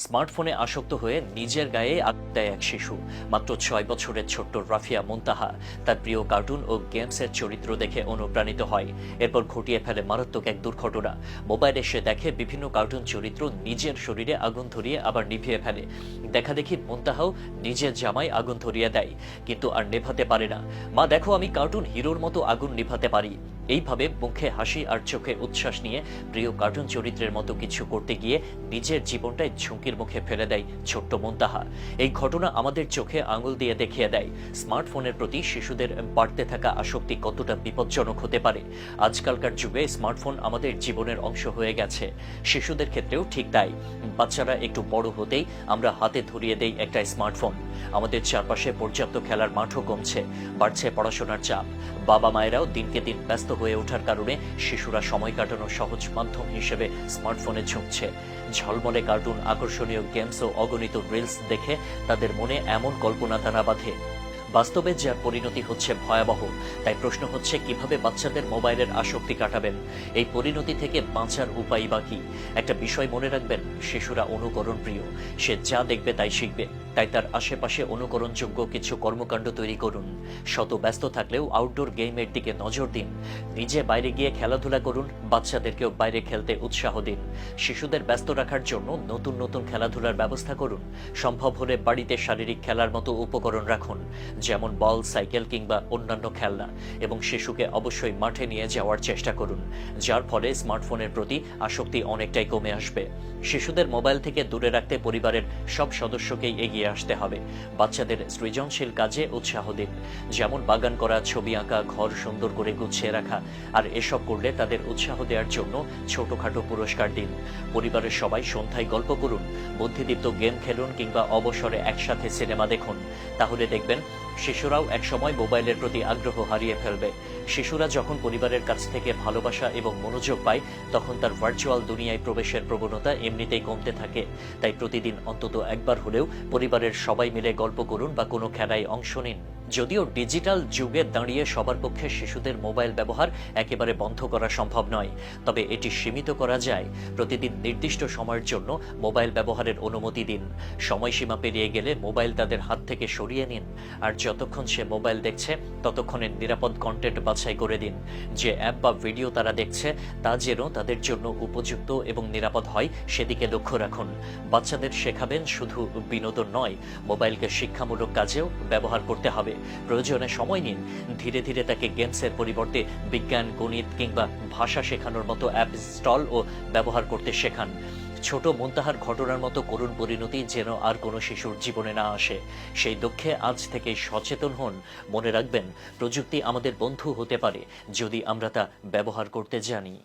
স্মার্টফোনে আসক্ত হয়ে নিজের গায়ে আগুন দেয় এক শিশু। মাত্র ৬ বছরের ছোট্ট রাফিয়া মুনতাহা তার প্রিয় কার্টুন ও গেমসের চরিত্র দেখে অনুপ্রাণিত হয়। এরপর ঘটিয়ে ফেলে মারাত্মক এক দুর্ঘটনা। মোবাইলে সে দেখে বিভিন্ন কার্টুন চরিত্র নিজের শরীরে আগুন ধরিয়ে আবার নিভিয়ে ফেলে। দেখা দেখি মুনতাহাও নিজের জামায় আগুন ধরিয়ে দেয়, কিন্তু আর নেভাতে পারে না। মা দেখো, আমি কার্টুন হিরোর মতো আগুন নিভাতে পারি। এইভাবে মুখে হাসি আর চোখে উচ্ছ্বাস নিয়ে প্রিয় কার্টুন চরিত্রের মতো কিছু করতে গিয়ে নিজের জীবনটাই ঝুঁকির মুখে ফেলে দেয় ছোট্ট মুনতাহা। এই ঘটনা আমাদের চোখে আঙুল দিয়ে দেখিয়ে দেয় স্মার্টফোনের প্রতি শিশুদের বাড়তে থাকা আসক্তি কতটা বিপজ্জনক হতে পারে। আজকালকার যুগে স্মার্টফোন আমাদের জীবনের অংশ হয়ে গেছে, শিশুদের ক্ষেত্রেও ঠিক তাই। বাচ্চারা একটু বড় হতেই আমরা হাতে ধরিয়ে দেই একটা স্মার্টফোন। আমাদের চারপাশে পর্যাপ্ত খেলার মাঠও কমছে, বাড়ছে পড়াশোনার চাপ। বাবা মায়েরাও দিনকে দিন ব্যস্ত হয়ে ওঠার কারণে শিশুরা সময় কাটানোর সহজ মাধ্যম হিসেবে স্মার্টফোনে ঝুঁকছে। ঝলমলে কার্টুন, আকর্ষণীয় গেমস ও অগণিত রিলস দেখে তাদের মনে এমন কল্পনা দানা বাঁধে, বাস্তবে যার পরিণতি হচ্ছে ভয়াবহ। তাই প্রশ্ন হচ্ছে, কিভাবে বাচ্চাদের মোবাইলের আসক্তি কাটাবেন? এই পরিণতি থেকে বাঁচার উপায় বা কি? একটা বিষয় মনে রাখবেন, শিশুরা অনুকরণ প্রিয়। সে যা দেখবে তাই শিখবে। তাই তার আশেপাশে অনুকরণযোগ্য কিছু কর্মকাণ্ড তৈরি করুন। শত ব্যস্ত থাকলেও আউটডোর গেমের দিকে নজর দিন। নিজে বাইরে গিয়ে খেলাধুলা করুন, বাচ্চাদেরকেও বাইরে খেলতে উৎসাহ দিন। শিশুদের ব্যস্ত রাখার জন্য নতুন নতুন খেলাধুলার ব্যবস্থা করুন। সম্ভব হলে বাড়িতে শারীরিক খেলার মতো উপকরণ রাখুন, যেমন বল, সাইকেল কিংবা অন্যান্য খেলনা, এবং শিশুকে অবশ্যই মাঠে নিয়ে যাওয়ার চেষ্টা করুন, যার ফলে স্মার্টফোনের প্রতি আসক্তি অনেকটাই কমে আসবে। শিশুদের মোবাইল থেকে দূরে রাখতে পরিবারের সব সদস্যকেই এগিয়ে আসতে হবে। বাচ্চাদের সৃজনশীল কাজে উৎসাহ দিন, যেমন বাগান করা, ছবি আঁকা, ঘর সুন্দর করে গুছিয়ে রাখা। আর এসব করলে তাদের উৎসাহ দেওয়ার জন্য ছোটখাটো পুরস্কার দিন। পরিবারের সবাই সন্ধ্যায় গল্প করুন, বুদ্ধিদীপ্ত গেম খেলুন কিংবা অবসরে একসাথে সিনেমা দেখুন। তাহলে দেখবেন শিশুরাও একসময় মোবাইলের প্রতি আগ্রহ হারিয়ে ফেলবে। শিশুরা যখন পরিবারের কাছ থেকে ভালোবাসা এবং মনোযোগ পায়, তখন তার ভার্চুয়াল দুনিয়ায় প্রবেশের প্রবণতা এমনিতেই কমতে থাকে। তাই প্রতিদিন অন্তত একবার হলেও পরিবারের সবাই মিলে গল্প করুন বা কোনো খেলায় অংশ নিন। যদিও ডিজিটাল যুগে দাঁড়িয়ে সবার পক্ষে শিশুদের মোবাইল ব্যবহার একেবারে বন্ধ করা সম্ভব নয়, তবে এটি সীমিত করা যায়। প্রতিদিন নির্দিষ্ট সময়ের জন্য মোবাইল ব্যবহারের অনুমতি দিন। সময়সীমা পেরিয়ে গেলে মোবাইল তাদের হাত থেকে সরিয়ে নিন। আর যতক্ষণ সে মোবাইল দেখছে, ততক্ষণে নিরাপদ কন্টেন্ট বাছাই করে দিন। যে অ্যাপ বা ভিডিও তারা দেখছে, তা যেন তাদের জন্য উপযুক্ত এবং নিরাপদ হয়, সেদিকে লক্ষ্য রাখুন। বাচ্চাদের শেখাবেন শুধু বিনোদন নয়, মোবাইলকে শিক্ষামূলক কাজেও ব্যবহার করতে হবে। প্রয়োজনে সময় নিন। ধীরে ধীরে তাকে গেমসের পরিবর্তে বিজ্ঞান, গণিত কিংবা ভাষা শেখানোর মতো অ্যাপ ইনস্টল ও ব্যবহার করতে শেখান। ছোট মুনতাহার ঘটনার মতো করুণ পরিণতি যেন আর কোনো শিশুর জীবনে না আসে, সেই লক্ষ্যে আজ থেকেই সচেতন হন। মনে রাখবেন, প্রযুক্তি আমাদের বন্ধু হতে পারে যদি আমরা তা ব্যবহার করতে জানি।